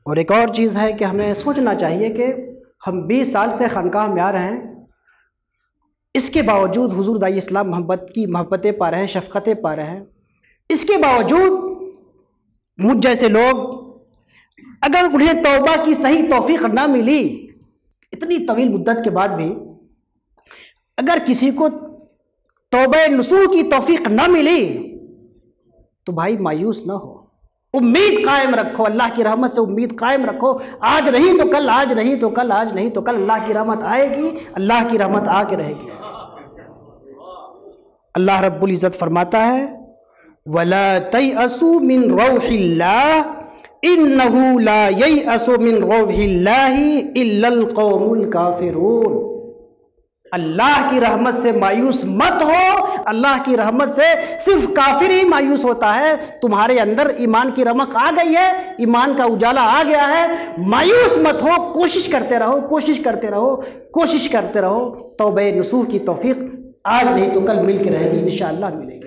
اور ایک اور چیز ہے کہ ہمیں سوچنا چاہیے کہ ہم 20 سال سے خانقاہ میں آ رہے ہیں، اس کے باوجود حضور داعی اسلام محبتیں پا رہے ہیں، شفقتیں پا رہے ہیں۔ اس کے باوجود مجھ جیسے لوگ اگر انہیں توبہ کی صحیح توفیق نہ ملی، اتنی طویل مدت کے بعد بھی اگر کسی کو توبہ نصوح کی توفیق نہ ملی تو بھائی مایوس نہ ہو، امید قائم رکھو، اللہ کی رحمت سے امید قائم رکھو۔ آج نہیں تو کل، آج نہیں تو کل، آج نہیں تو کل اللہ کی رحمت آئے گی، اللہ کی رحمت آ کے رہے گی۔ اللہ رب العزت فرماتا ہے وَلَا تَيْأَسُوا مِن رَوْحِ اللَّهِ إِنَّهُ لَا يَيْأَسُ مِن رَوْحِ اللَّهِ إِلَّا الْقَوْمُ الْكَافِرُونَ۔ اللہ کی رحمت سے مایوس مت ہو، اللہ کی رحمت سے صرف کافر ہی مایوس ہوتا ہے۔ تمہارے اندر ایمان کی رمق آ گئی ہے، ایمان کا اجالا آ گیا ہے، مایوس مت ہو، کوشش کرتے رہو، کوشش کرتے رہو، کوشش کرتے رہو۔ توبہ نصوح کی توفیق آج نہیں تو کل مل کے رہے گی، انشاءاللہ ملے گی۔